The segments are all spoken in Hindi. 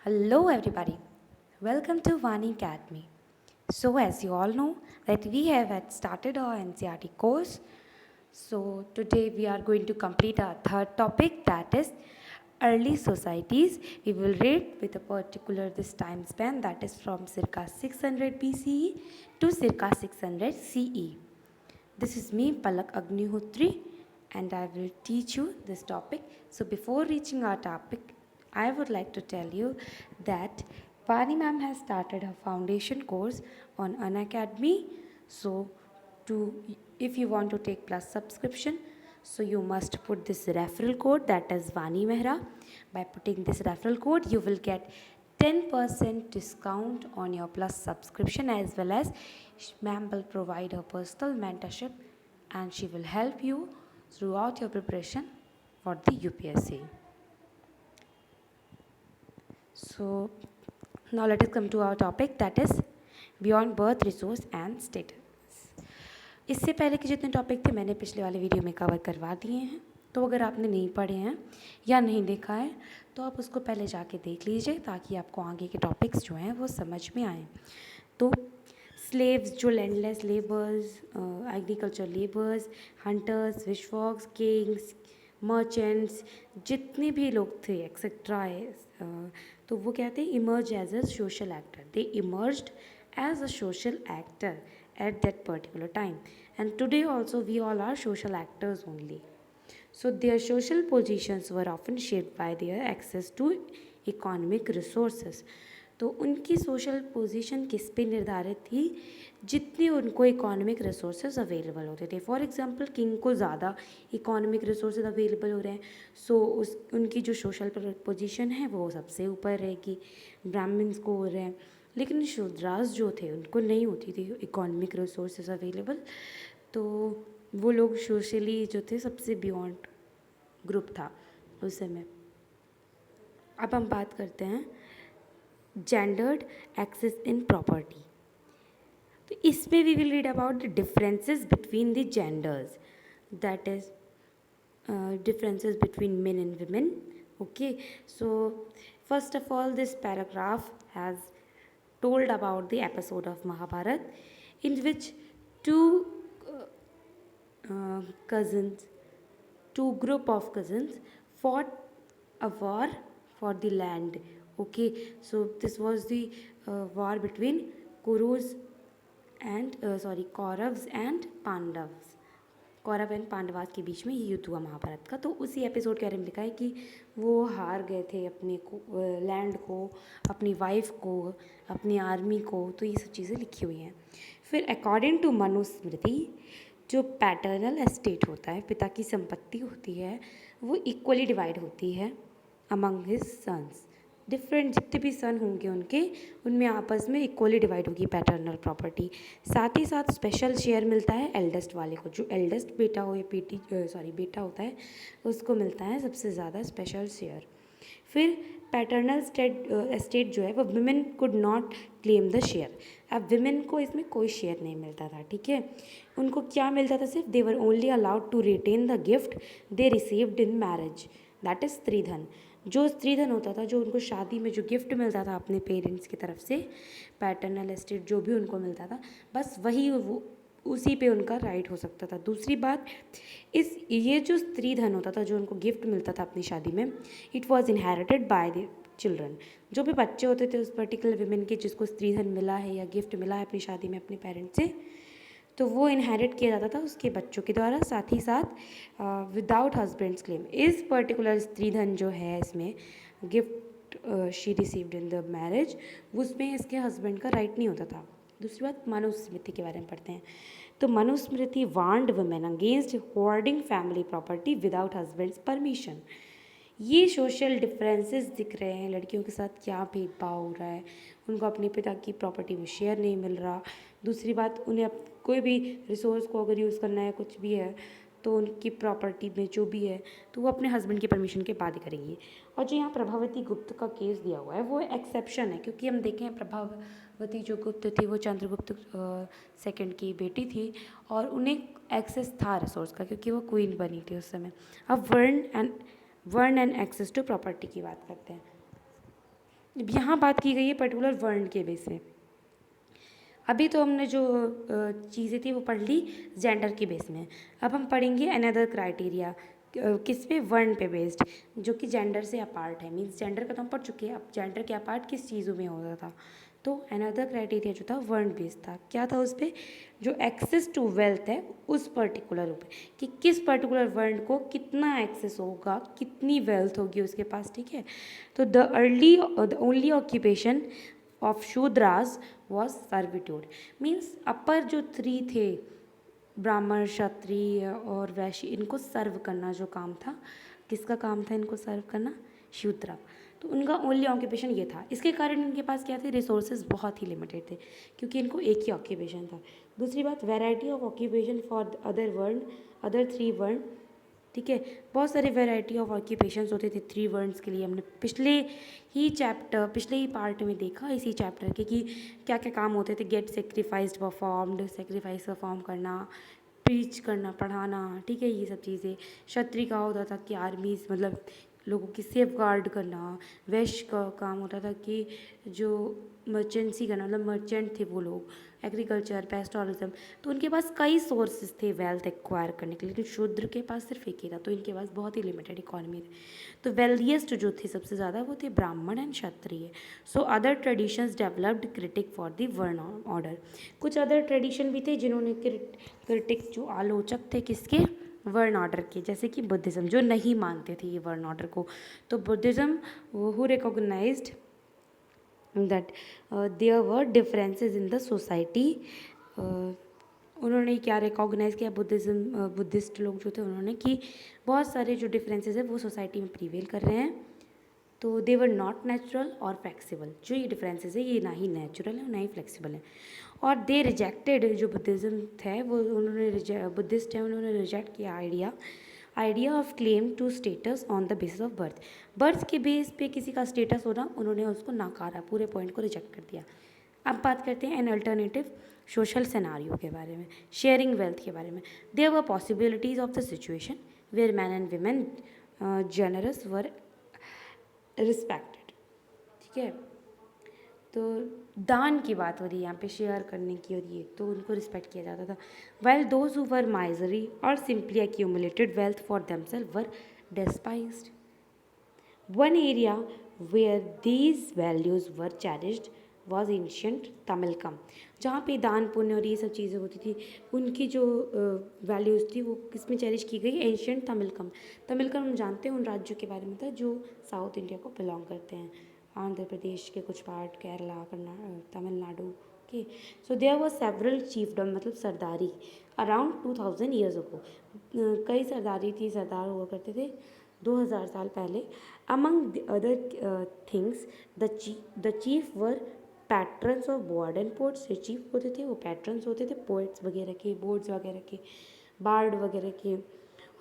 Hello everybody, welcome to Vani Academy. So as you all know that we have had started our NCERT course. So today we are going to complete our third topic, that is early societies. We will read with a particular this time span, that is from circa 600 BCE to circa 600 CE. This is me, Palak Agnihotri, and I will teach you this topic. So before reaching our topic, I would like to tell you that Vani ma'am has started her foundation course on Unacademy. So if you want to take plus subscription, so you must put this referral code, that is Vani Mehra. By putting this referral code, you will get 10% discount on your plus subscription, as well as ma'am will provide her personal mentorship and she will help you throughout your preparation for the UPSC. So now let us come to our topic, that is beyond birth, resource and status. इससे पहले के जितने टॉपिक थे मैंने पिछले वाले वीडियो में कवर करवा दिए हैं, तो अगर आपने नहीं पढ़े हैं या नहीं देखा है तो आप उसको पहले जाके देख लीजिए ताकि आपको आगे के टॉपिक्स जो हैं वो समझ में आएँ. तो स्लेव्स, जो landless labours, agriculture labours, hunters, fishfolks, kings, merchants, जितने भी लोग थे एक्सेट्रा तो वो क्या थे, emerge as a social actor. They emerged as a social actor at that particular time, and today also we all are social actors only. So their social positions were often shaped by their access to economic resources. तो उनकी सोशल पोजीशन किस पे निर्धारित थी, जितने उनको इकोनॉमिक रिसोर्सेज अवेलेबल होते थे. फॉर एग्जांपल किंग को ज़्यादा इकोनॉमिक रिसोर्सेज अवेलेबल हो रहे हैं, सो उनकी जो सोशल पोजीशन है वो सबसे ऊपर रहेगी. ब्राह्मण्स को हो रहे हैं, लेकिन शूद्रास जो थे उनको नहीं होती थी इकोनॉमिक रिसोर्सेज अवेलेबल, तो वो लोग सोशली जो थे सबसे बियॉन्ड ग्रुप था उस समय. अब हम बात करते हैं जेंडर्ड एक्सेस इन प्रॉपर्टी. तो इसमें we will read about the differences between the genders, that is differences between men and women. Okay, so first of all, this paragraph has told about the episode of Mahabharat in which two cousins, two group of cousins fought a war for the land. Okay, so this was the war between Kurus and Kauravs and Pandavas. Kaurava and Pandavas के बीच में ये युद्ध हुआ महाभारत का. तो उसी एपिसोड के बारे में लिखा है कि वो हार गए थे अपने लैंड को, अपनी वाइफ को, अपनी आर्मी को. तो ये सब चीज़ें लिखी हुई हैं. फिर अकॉर्डिंग टू मनुस्मृति, जो पैटर्नल एस्टेट होता है, पिता की संपत्ति होती है, वो इक्वली डिवाइड होती है अमंग हिज सन्स. डिफरेंट जितने भी सन होंगे उनके, उनमें आपस में इक्वली डिवाइड होगी पैटर्नल प्रॉपर्टी. साथ ही साथ स्पेशल शेयर मिलता है एल्डेस्ट वाले को. जो एल्डेस्ट बेटा हो या बेटा होता है उसको मिलता है सबसे ज़्यादा स्पेशल शेयर. फिर पैटर्नल एस्टेट जो है वो women could not claim the share. अब विमेन को इसमें कोई शेयर नहीं मिलता था. ठीक है, उनको क्या मिलता था, सिर्फ they were only allowed to retain the gift they received in marriage, that is stridhan. जो स्त्रीधन होता था, जो उनको शादी में जो गिफ्ट मिलता था अपने पेरेंट्स की तरफ से, पैटर्नल एस्टेट जो भी उनको मिलता था, बस वही वो उसी पे उनका राइट हो सकता था. दूसरी बात, ये जो स्त्रीधन होता था, जो उनको गिफ्ट मिलता था अपनी शादी में, it was inherited by the children. जो भी बच्चे होते थे उस पर्टिकुलर विमेन के जिसको स्त्रीधन मिला है या गिफ्ट मिला है अपनी शादी में अपने पेरेंट्स से, तो वो इनहेरिट किया जाता था उसके बच्चों के द्वारा. साथ ही साथ विदाउट हस्बैंड्स क्लेम. इस पर्टिकुलर स्त्रीधन जो है, इसमें gift she received in the marriage, उसमें इसके हस्बैंड का राइट नहीं होता था. दूसरी बात, मनुस्मृति के बारे में पढ़ते हैं. तो Manusmriti warned women against hoarding family property without husband's permission. ये सोशल डिफरेंसेस दिख रहे हैं, लड़कियों के साथ क्या भेदभाव हो रहा है, उनको अपने पिता की प्रॉपर्टी में शेयर नहीं मिल रहा. दूसरी बात, उन्हें कोई भी रिसोर्स को अगर यूज़ करना है, कुछ भी है, तो उनकी प्रॉपर्टी में जो भी है तो वो अपने हस्बैंड की परमिशन के बाद ही करेंगी. और जो यहाँ प्रभावती गुप्त का केस दिया हुआ है वो एक्सेप्शन है, क्योंकि हम देखें प्रभावती जो गुप्त थी वो चंद्रगुप्त सेकंड की बेटी थी और उन्हें एक्सेस था रिसोर्स का, क्योंकि वो क्वीन बनी थी उस समय. अब वर्ण एंड एक्सेस टू प्रॉपर्टी की बात करते हैं. यहाँ बात की गई है पर्टिकुलर वर्ण के बेस में। अभी तो हमने जो चीज़ें थी वो पढ़ ली जेंडर के बेस में। अब हम पढ़ेंगे अनदर क्राइटेरिया किस पे, वर्ण पे बेस्ड, जो कि जेंडर से अपार्ट है। मीन्स जेंडर का तो हम पढ़ चुके हैं, अब जेंडर के अपार्ट किस चीज़ों में होता था। तो अनदर क्राइटेरिया जो था वर्ण बेस्ड था। क्या था उस पर, जो एक्सेस टू वेल्थ है उस पर्टिकुलर पे, कि किस पर्टिकुलर वर्ण को कितना एक्सेस होगा, कितनी वेल्थ होगी उसके पास, ठीक है। तो the only occupation of Shudras was servitude. Means अपर जो थ्री थे, ब्राह्मण, क्षत्रिय और वैश्य, इनको सर्व करना जो काम था, किसका काम था इनको सर्व करना, शूद्र। तो उनका ओनली ऑक्यूपेशन ये था। इसके कारण इनके पास क्या थे, रिसोर्सेज बहुत ही लिमिटेड थे, क्योंकि इनको एक ही ऑक्यूपेशन था। दूसरी बात, variety of occupation for other वर्ण, अदर थ्री वर्ण, ठीक है। बहुत सारे वैरायटी ऑफ ऑक्यूपेशंस होते थे थ्री वर्ड्स के लिए। हमने पिछले ही पार्ट में देखा इसी चैप्टर के, कि क्या क्या काम होते थे। Get sacrificed performed, sacrifice perform करना, प्रीच करना, पढ़ाना, ठीक है, ये सब चीज़ें। क्षत्रिय का होता था कि आर्मीज, मतलब लोगों की सेफ गार्ड करना। वैश्य का काम होता था कि जो मर्चेंसी करना, मतलब मर्चेंट थे वो लोग, एग्रीकल्चर, पेस्टोरिज्म। तो उनके पास कई सोर्सेज थे वेल्थ एक्वायर करने के लिए, लेकिन शूद्र के पास सिर्फ एक ही था। तो इनके पास बहुत ही लिमिटेड इकोनॉमी थी। तो वेल्दिएस्ट जो थे सबसे ज़्यादा वो थे ब्राह्मण and Kshatriya. So other traditions developed critic for the वर्ण ऑर्डर। कुछ अदर ट्रेडिशन भी थे जिन्होंने क्रिटिक, जो आलोचक थे किसके, वर्ण ऑर्डर के, जैसे कि बुद्धिज़्म, जो नहीं मानते थे ये वर्ण ऑर्डर को। तो Buddhism who recognized that there were differences in the society. उन्होंने क्या रिकॉग्नाइज़ किया, बुद्धिस्ट लोग जो थे उन्होंने, कि बहुत सारे जो डिफरेंसेस है वो सोसाइटी में प्रीवेल कर रहे हैं। तो दे वर नॉट नेचुरल और फ्लेक्सिबल। जो ये डिफरेंसेस है ये ना ही नेचुरल है और ना ही फ्लेक्सिबल है। और दे रिजेक्टेड, जो बुद्धिज़्म थे वो उन्होंने बुद्धिस्ट है, उन्होंने रिजेक्ट किया idea of claim to status on the basis of birth. Birth के बेस पे किसी का स्टेटस होना, उन्होंने उसको नकारा, पूरे पॉइंट को रिजेक्ट कर दिया। अब बात करते हैं एन अल्टरनेटिव सोशल सिनारियो के बारे में, शेयरिंग वेल्थ के बारे में। There were possibilities of the situation where man and women generous were respected, ठीक है। तो दान की बात हो रही है यहाँ पे, शेयर करने की हो रही है, तो उनको रिस्पेक्ट किया जाता था। Well those who were miserly और simply accumulated wealth for themselves were despised. One area where these values were cherished was ancient Tamilakam, जहाँ पे दान पुण्य और ये सब चीज़ें होती थी, उनकी जो वैल्यूज़ थी वो किस में चेरिश की गई, एंशियंट तमिलकम। तमिलकम हम जानते हैं उन राज्यों के बारे में था जो साउथ इंडिया को बिलोंग करते हैं, आंध्र प्रदेश के कुछ पार्ट, केरला, तमिलनाडु के। सो देयर वर सेवरल चीफडम, मतलब सरदारी, अराउंड 2000 ईयर्स अगो। कई सरदारी थी, सरदार हुआ करते थे 2000 साल पहले। Among the other things the chief were patrons of bard and poets. जो चीफ होते थे वो पैट्रन्स होते थे पोइट्स वगैरह के, बोर्ड्स वगैरह के, बार्ड वगैरह के।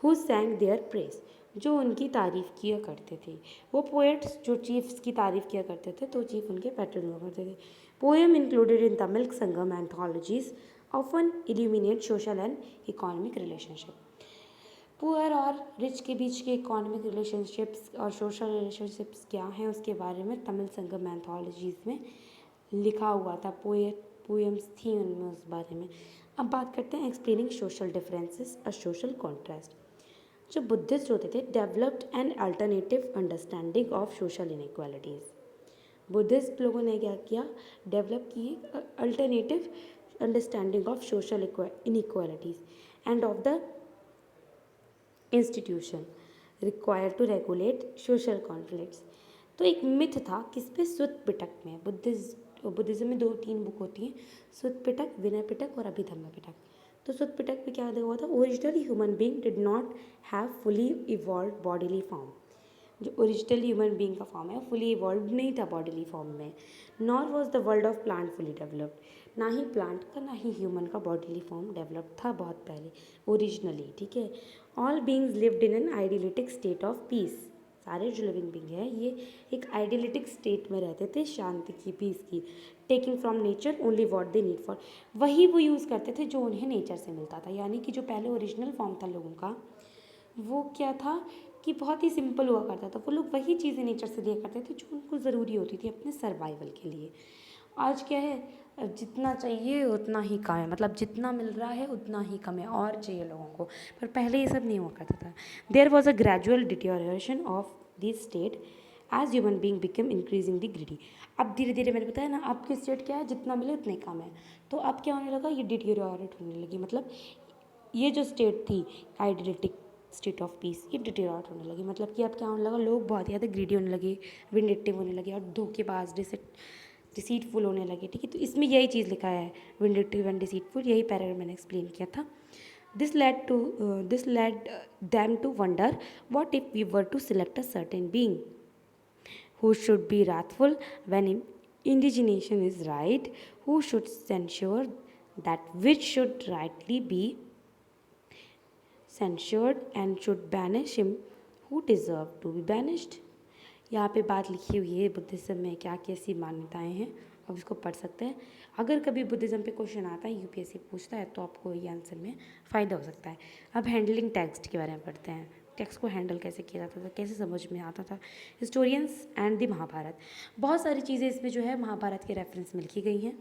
हु सैंग देयर प्रेस, जो उनकी तारीफ़ किया करते थे। वो पोएट्स जो चीफ्स की तारीफ़ किया करते थे, तो चीफ उनके पैट्रन हुआ करते थे। Poem included in Tamil Sangam anthologies often illuminate social and economic relationship. Poor और रिच के बीच के इकोनॉमिक रिलेशनशिप्स और सोशल रिलेशनशिप्स क्या हैं उसके बारे में तमिल संगम एंथोलॉजीज़ में लिखा हुआ था, पोएम्स थी उनमें उस बारे में। अब बात करते हैं एक्सप्लेनिंग सोशल डिफरेंसेस और सोशल कॉन्ट्रास्ट। जो बुद्धिस्ट होते थे developed an alternative understanding of social inequalities. Buddhist लोगों ने क्या किया, डेवलप की alternative understanding of social inequalities and of the institution required to regulate social conflicts. तो एक मिथ था किस पे, सुत पिटक में। बुद्धिज्म में 2-3 बुक होती हैं, सुत पिटक, विनय पिटक और अभिधम्म पिटक। तो सुत पिटक में क्या दिया हुआ था, originally human being did not have fully evolve bodily form. जो ओरिजिनल ह्यूमन बींग का फॉर्म है फुली इवॉल्व नहीं था बॉडीली फॉर्म में। Nor was the world of plant fully developed, ना ही प्लांट का ना ही ह्यूमन का बॉडीली फॉर्म डेवलप था बहुत पहले ओरिजिनली, ठीक है। All beings lived in an idealistic state of peace. सारे जो लिविंग बींग है ये एक आइडियलिटिक स्टेट में रहते थे, शांति की, पीस की। Taking from nature only what they need for, वही वो यूज़ करते थे जो उन्हें नेचर से मिलता था। यानी कि जो पहले ओरिजिनल फॉर्म था लोगों का वो क्या था कि बहुत ही सिंपल हुआ करता था। वो लोग वही चीज़ें नेचर से लिया करते थे जो उनको ज़रूरी होती थी अपने सर्वाइवल के लिए। आज क्या है, जितना चाहिए उतना ही कम है, मतलब जितना मिल रहा है उतना ही कम है और चाहिए लोगों को। पर पहले ये सब नहीं हुआ करता था। There was a gradual deterioration of this state as human being become increasingly greedy. अब धीरे धीरे मैंने बताया ना, आपकी स्टेट क्या है, जितना मिले उतना ही कम है। तो अब क्या होने लगा, ये डिटोरिएट होने लगी, मतलब ये जो स्टेट थी आइडियलिटिक स्टेट ऑफ पीस, ये डिटोरिएट होने लगी। मतलब कि अब क्या होने लगा, लोग बहुत ज़्यादा ग्रीडी होने लगे, विंडिक्टिव होने लगे और धोखेबाज डिसीटफुल होने लगे। ठीक है, तो इसमें यही चीज़ लिखा है, विंडिक्टिव एंड डिसीटफुल, यही पैराग्राफ मैंने एक्सप्लेन किया था। This led them to wonder, what if we were to select a certain being who should be wrathful when indignation is right, who should censure that which should rightly be censured, and should banish him who deserved to be banished। यहाँ पे बात लिखी हुई है बुद्धिज़्म में क्या कैसी मान्यताएं हैं, अब इसको पढ़ सकते हैं। अगर कभी बुद्धिज़्म पे क्वेश्चन आता है, यूपीएससी पूछता है, तो आपको ये आंसर में फ़ायदा हो सकता है। अब हैंडलिंग टेक्स्ट के बारे में पढ़ते हैं। टेक्स्ट को हैंडल कैसे किया जाता था, कैसे समझ में आता था। हिस्टोरियंस एंड द महाभारत, बहुत सारी चीज़ें इसमें जो है महाभारत के रेफरेंस में लिखी गई हैं।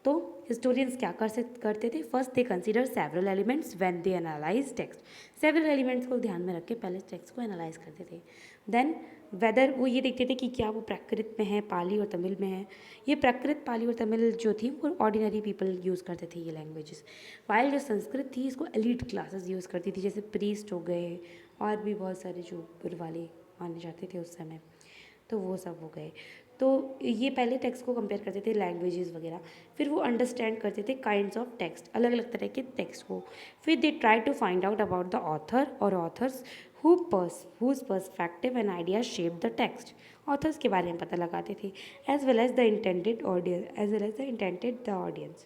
तो हिस्टोरियंस क्या करते थे, first they consider several elements when they analyse text. Several elements को ध्यान में रख के पहले टेक्स्ट को एनालाइज करते थे। देन वेदर, वो ये देखते थे कि क्या वो प्राकृत में है, पाली और तमिल में है। ये प्राकृत, पाली और तमिल जो थी वो ऑर्डिनरी पीपल यूज़ करते थे ये लैंग्वेजेस, वाइल जो संस्कृत थी इसको एलीट क्लासेस यूज़ करती थी, जैसे प्रीस्ट हो गए और भी बहुत सारे जो ऊपर वाले माने जाते थे उस समय, तो वो सब हो गए। तो ये पहले टेक्स्ट को कंपेयर करते थे लैंग्वेजेस वगैरह, फिर वो अंडरस्टैंड करते थे काइंड्स ऑफ टेक्स्ट, अलग अलग तरह के टेक्स्ट को। फिर they try to find out about the author और authors whose perspective and ideas shape the text। Authors के बारे में पता लगाते थे, as well as the intended audience।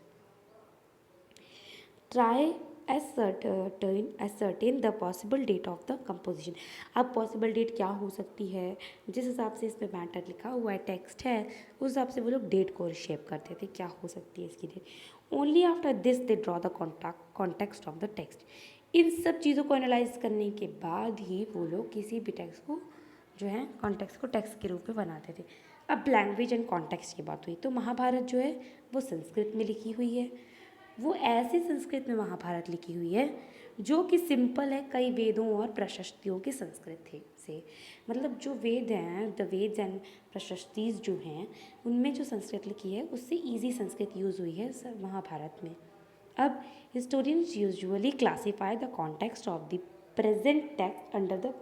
Try ascertain the possible date of the composition। अब possible date क्या हो सकती है, जिस हिसाब से इसमें मैटर लिखा हुआ है, टेक्स्ट है, उस हिसाब से वो लोग डेट को शेप करते थे, क्या हो सकती है इसकी date. Only after this they draw the context of the text. इन सब चीज़ों को एनालाइज करने के बाद ही वो लोग किसी भी टेक्स्ट को जो है कॉन्टेक्स्ट को टेक्स्ट के रूप में बनाते थे। अब लैंग्वेज एंड कॉन्टेक्स्ट की बात हुई, तो महाभारत जो है वो संस्कृत में लिखी हुई है। वो ऐसे संस्कृत में महाभारत लिखी हुई है जो कि सिंपल है, कई वेदों और प्रशस्तियों के संस्कृत थे से, मतलब जो वेद हैं, द वेद्स एंड प्रशस्तिज जो हैं, उनमें जो संस्कृत लिखी है उससे इजी संस्कृत यूज़ हुई है महाभारत में। अब historians usually classify the context of the present text under the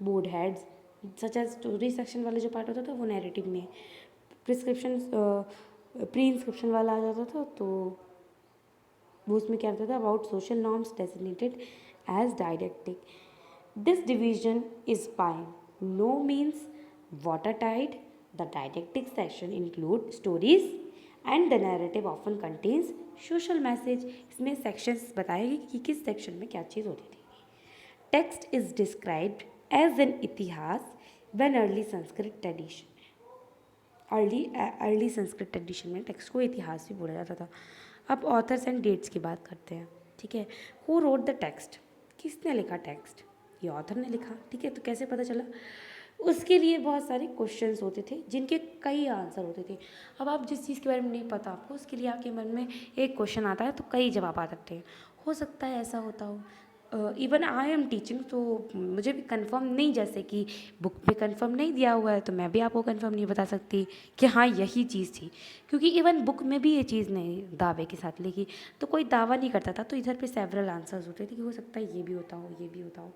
broad heads, such as story section वाला जो पार्ट होता था वो नैरेटिव में, प्रिस्क्रिप्शन प्री इंस्क्रिप्शन वाला आ जाता था तो वो उसमें क्या होता था, about social norms designated as didactic. This division is by no means watertight। The didactic section include stories and the narrative often contains social message। इसमें सेक्शंस बताएगी कि किस सेक्शन में क्या चीज़ होती थी। Text is described as an itihasa when early Sanskrit tradition, early Sanskrit tradition में टेक्स्ट को इतिहास भी बोला जाता था। अब ऑथर्स एंड डेट्स की बात करते हैं, ठीक है। हु रोट द टेक्स्ट, किसने लिखा टेक्स्ट, ये ऑथर ने लिखा, ठीक है। तो कैसे पता चला, उसके लिए बहुत सारे क्वेश्चंस होते थे जिनके कई आंसर होते थे। अब आप जिस चीज़ के बारे में नहीं पता आपको, उसके लिए आपके मन में एक क्वेश्चन आता है तो कई जवाब आ सकते हैं। हो सकता है ऐसा होता हो, इवन आई एम टीचिंग, तो मुझे भी कंफर्म नहीं, जैसे कि बुक में कंफर्म नहीं दिया हुआ है तो मैं भी आपको कंफर्म नहीं बता सकती कि हाँ यही चीज़ थी, क्योंकि इवन बुक में भी ये चीज़ नहीं दावे के साथ लिखी, तो कोई दावा नहीं करता था। तो इधर पे सेवरल आंसर्स होते थे कि हो सकता है ये भी होता हो, ये भी होता हो।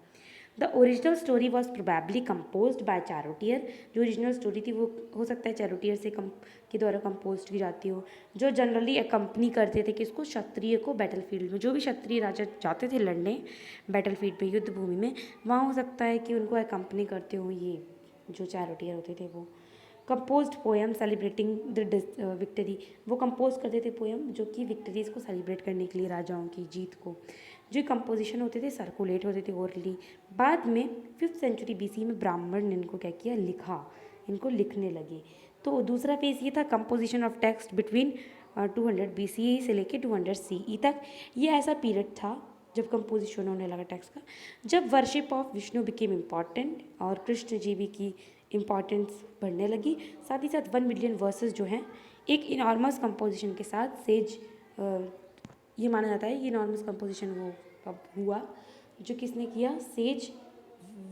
The original story was probably compose by charioteer. जो ओरिजिनल स्टोरी थी वो हो सकता है चारोटियर से के द्वारा कंपोज की जाती हो, जो जनरली अकम्पनी करते थे किसको, क्षत्रिय को बैटल फील्ड में। जो भी क्षत्रिय राजा जाते थे लड़ने बैटल फील्ड पे, युद्ध भूमि में, वहाँ हो सकता है कि उनको अकम्पनी करते हो ये जो चारोटियर होते थे वो। Composed poem celebrating the victory, वो कंपोज करते थे पोएम जो कि विक्ट्रीज को सेलिब्रेट करने के लिए, राजाओं की जीत को। जो कंपोजिशन होते थे सर्कुलेट होते थे ओरली। बाद में 5th सेंचुरी BC में ब्राह्मण ने इनको क्या किया, लिखा, इनको लिखने लगे। तो दूसरा फेज ये था composition of text between 200 BCE से लेके 200 CE तक। ये ऐसा पीरियड था जब कंपोजिशन होने लगा टेक्स्ट का, जब worship of Vishnu became important और कृष्ण जीवी की इम्पॉर्टेंस बढ़ने लगी, साथ ही साथ 1 मिलियन वर्सेस जो हैं एक इनॉर्मस कंपोजिशन के साथ सेज, ये माना जाता है ये इनॉर्मस कंपोजिशन वो कब हुआ जो किसने किया, सेज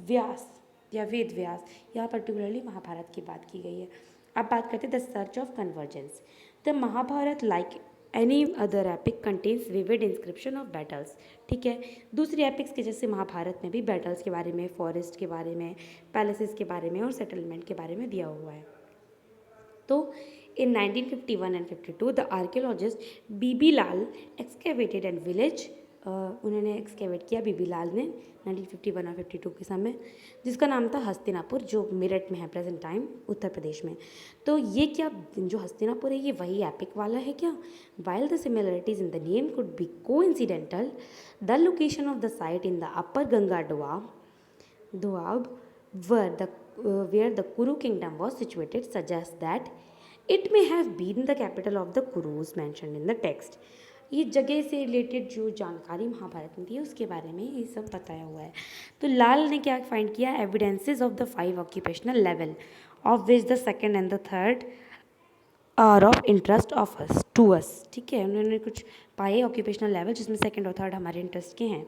व्यास या वेद व्यास, यहाँ पर्टिकुलरली महाभारत की बात की गई है। अब बात करते हैं the search of convergence. The Mahabharata like any other epic contains vivid inscription of battles. ठीक है, दूसरी एपिक्स के जैसे महाभारत में भी बैटल्स के बारे में, फॉरेस्ट के बारे में, पैलेसेस के बारे में और सेटलमेंट के बारे में दिया हुआ है। तो in 1951 and 52 the archaeologist B B Lal excavated and village, उन्होंने एक्सकेवेट किया बीबी लाल ने 1951 और 52 के समय, जिसका नाम था हस्तिनापुर, जो मेरठ में है प्रेजेंट टाइम उत्तर प्रदेश में। तो ये क्या जो हस्तिनापुर है ये वही एपिक वाला है क्या? While the similarities in the name could be coincidental, the location of the site in the upper Ganga doab where the Kuru kingdom was situated suggests that it may have been the capital of the Kurus mentioned in the text. ये जगह से रिलेटेड जो जानकारी महाभारत में थी उसके बारे में ये सब बताया हुआ है। तो लाल ने क्या फाइंड किया, evidences of the 5 occupational level of which the second and the third are of interest of us to us. ठीक है, उन्होंने कुछ पाए ऑक्यूपेशनल लेवल जिसमें सेकंड और थर्ड हमारे इंटरेस्ट के हैं।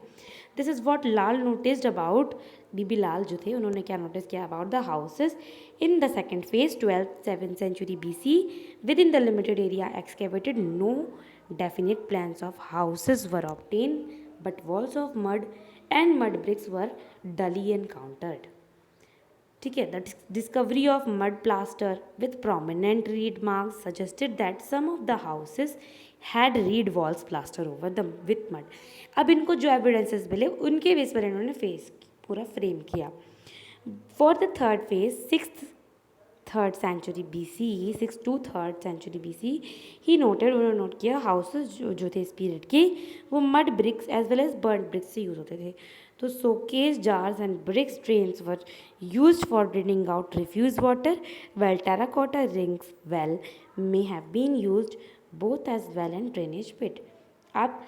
This is what Lal noticed about, BB Lal जो थे उन्होंने क्या नोटिस किया about the houses in the second phase 12th century BC within the limited area excavated. No definite plans of houses were obtained but walls of mud and mud bricks were dully encountered. ठीक है, the discovery of mud plaster with prominent reed marks suggested that some of the houses had reed walls plaster over the with mud. अब इनको जो एविडेंसेस मिले उनके बेस पर इन्होंने फेस पूरा फ्रेम किया। For the third phase 6th century BC, 6th to 3rd century BC, he noted, उन्होंने नोट किया हाउसेस जो थे इस पीरियड के वो mud bricks as well as burnt bricks से यूज़ होते थे। तो soakage jars and bricks drains were used for draining out refuse water, well terracotta rings well may have been used both as well and drainage pit. अब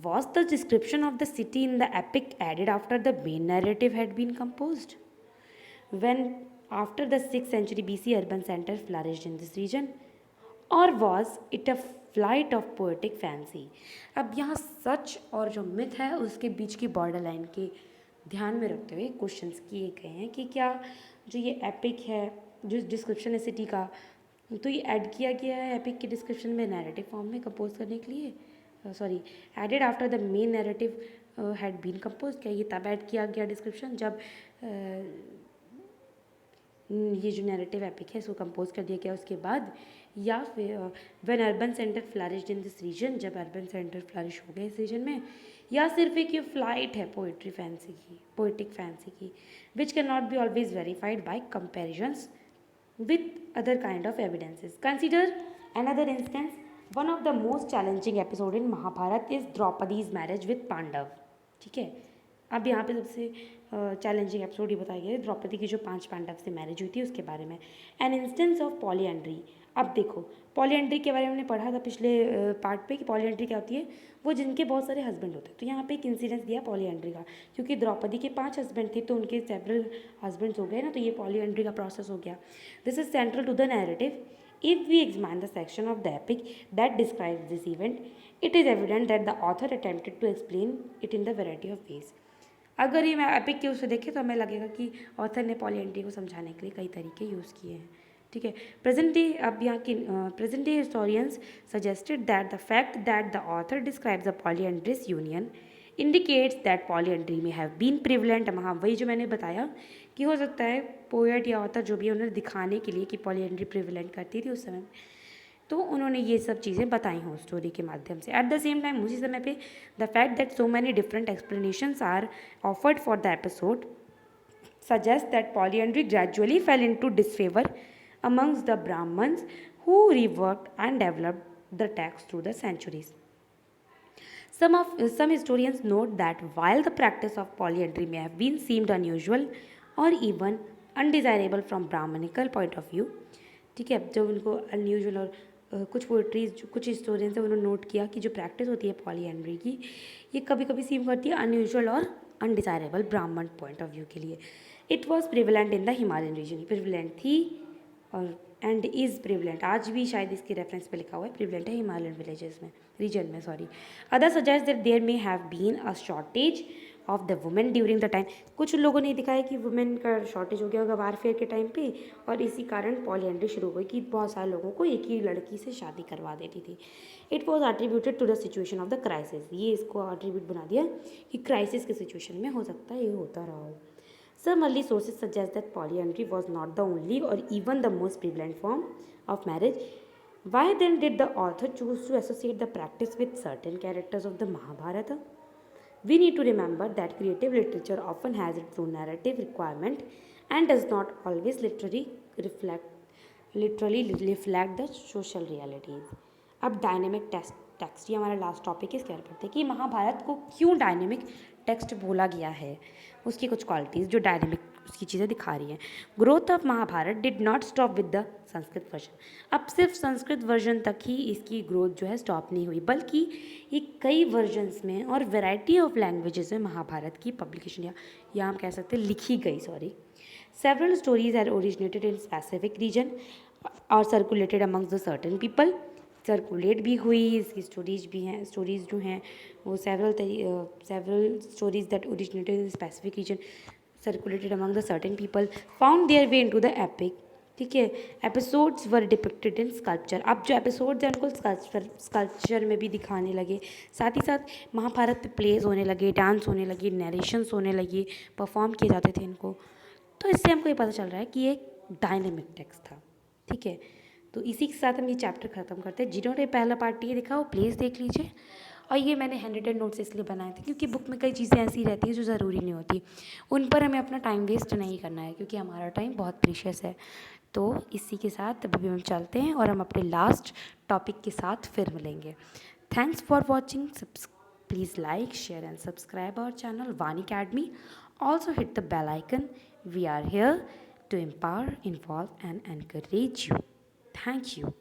was the description of the city in the epic added after the main narrative had been composed? When after the 6th century BC urban center flourished in this region, or was it a flight of poetic fancy? अब यहाँ सच और जो मिथ है उसके बीच की बॉर्डर लाइन के ध्यान में रखते हुए क्वेश्चंस किए गए हैं कि क्या जो ये एपिक है, जो डिस्क्रिप्शन है सिटी का, तो ये ऐड किया गया है एपिक के डिस्क्रिप्शन में नैरेटिव फॉर्म में कंपोज करने के लिए, added after the main narrative had been compose. क्या ये तब ऐड किया गया डिस्क्रिप्शन जब ये जो नैरेटिव एपिक है इसको कंपोज कर दिया गया उसके बाद, या फिर when urban center flourished in this region, जब अर्बन सेंटर फ्लरिश हो गए इस रीजन में, या सिर्फ एक ये फ्लाइट है पोइट्री फैंसी की, पोइटिक फैंसी की, which can not be always verified by comparisons with other kind of evidences. Consider another instance, one of the most challenging episode in Mahabharata is Draupadi's marriage with Pandava. ठीक है, अब यहाँ पे सबसे चैलेंजिंग एपिसोड ये बताया गया है द्रौपदी की जो 5 पांडव से मैरिज हुई थी उसके बारे में। An instance of polyandry. अब देखो पॉलीएंड्री के बारे में हमने पढ़ा था पिछले पार्ट पे कि पॉलीएंड्री क्या होती है, वो जिनके बहुत सारे हस्बैंड होते हैं। तो यहाँ पे एक इंसिडेंस दिया पॉलीएंड्री का, क्योंकि द्रौपदी के 5 हस्बैंड थे तो उनके सेवरल हस्बैंड्स हो गए ना, तो ये पॉलीएंड्री का प्रोसेस हो गया। This is central to the narrative. If we examine the section of the epic that describes this event, it is evident that the author attempted to explain it in the variety of ways. अगर ये मैं एपिक के उससे देखें तो हमें लगेगा कि ऑथर ने पॉलीएंड्री को समझाने के लिए कई तरीके यूज़ किए हैं। ठीक है, प्रेजेंट डे, अब यहाँ की present day historians suggested that the fact that the author describes a polyandrous union indicates that polyandry may have been prevalent. हाँ, वही जो मैंने बताया कि हो सकता है पोएट या ऑथर जो भी है उन्होंने दिखाने के लिए कि पॉलीएंड्री प्रिवलेंट करती थी उस समय, तो उन्होंने ये सब चीज़ें बताई हों स्टोरी के माध्यम से। एट द सेम टाइम उसी समय पे the fact that so many different explanations are offered for the episode suggest that polyandry gradually fell into disfavour amongst the Brahmins who reworked and developed the text through the centuries. Some historians note that while the practice of polyandry may have been seemed unusual or even undesirable from Brahmanical point of view, ठीक है, जब उनको अनयूजुअल और कुछ पोइट्रीज जो कुछ हिस्टोरियंस हैं उन्होंने नोट किया कि जो प्रैक्टिस होती है पॉलीएंड्री की, ये कभी कभी सीम करती है अनयूजुअल और अनडिजायरेबल ब्राह्मण पॉइंट ऑफ व्यू के लिए। It was prevalent in the Himalayan region, prevalent थी और एंड इज़ प्रिवलेंट, आज भी शायद इसके रेफरेंस पे लिखा हुआ है, प्रिवलेंट है हिमालयन विलेजेस में, रीजन में, sorry. Other suggest that there may have been a shortage of the women during the time, कुछ लोगों ने दिखाया कि वुमेन का शॉर्टेज हो गया होगा वारफेयर के टाइम पे, और इसी कारण पॉलीएंड्री शुरू हो गई कि बहुत सारे लोगों को एक ही लड़की से शादी करवा देती थी। It was attributed to the situation of the crisis, ये इसको एट्रीब्यूट बना दिया कि क्राइसिस के सिचुएशन में हो सकता है ये होता रहा हो। Some early sources suggest that polyandry was not the only or even the most prevalent form of marriage. Why then did the author choose to associate the practice with certain characters of the Mahabharata? We need to remember that creative literature often has its own narrative requirement and does not always literally reflect the social realities. अब डायनेमिक टेक्स्ट, ये हमारा लास्ट टॉपिक है, इसके बारे में पढ़ते हैं कि महाभारत को क्यों डायनेमिक टेक्स्ट बोला गया है, उसकी कुछ क्वालिटीज़ जो डायनेमिक उसकी चीज़ें दिखा रही हैं। Growth of Mahabharata did not stop with the Sanskrit version, अब सिर्फ संस्कृत वर्जन तक ही इसकी ग्रोथ जो है स्टॉप नहीं हुई, बल्कि ये कई वर्जन्स में और वेराइटी ऑफ लैंग्वेजेस में महाभारत की पब्लिकेशन या हम कह सकते हैं लिखी गई, sorry. Several stories are originated in specific region और circulated amongst the certain people, circulate भी हुई, इसकी स्टोरीज भी हैं, स्टोरीज जो हैं वो several stories that originated in specific region circulated among the certain people found their way into the epic, ठीक है। Episodes were depicted in sculpture, अब जो एपिसोड्स हैं उनको स्कल्पचर में भी दिखाने लगे, साथ ही साथ महाभारत पे प्लेज होने लगे, डांस होने लगे, नरेशंस होने लगे, परफॉर्म किए जाते थे इनको। तो इससे हमको ये पता चल रहा है कि ये डायनेमिक टेक्स्ट था, ठीक है। तो इसी के साथ हम ये चैप्टर ख़त्म करते हैं। जिन्होंने पहला पार्ट ये देखा वो प्लीज़ देख लीजिए, और ये मैंने हैंड रिटन नोट्स इसलिए बनाए थे क्योंकि बुक में कई चीज़ें ऐसी रहती हैं जो ज़रूरी नहीं होती, उन पर हमें अपना टाइम वेस्ट नहीं करना है क्योंकि हमारा टाइम बहुत प्रीशियस है। तो इसी के साथ अभी हम चलते हैं और हम अपने लास्ट टॉपिक के साथ फिर मिलेंगे। Thanks for watching, please like, share and subscribe our channel Vani academy, also hit the bell icon, we are here to empower, involve and encourage you. Thank you.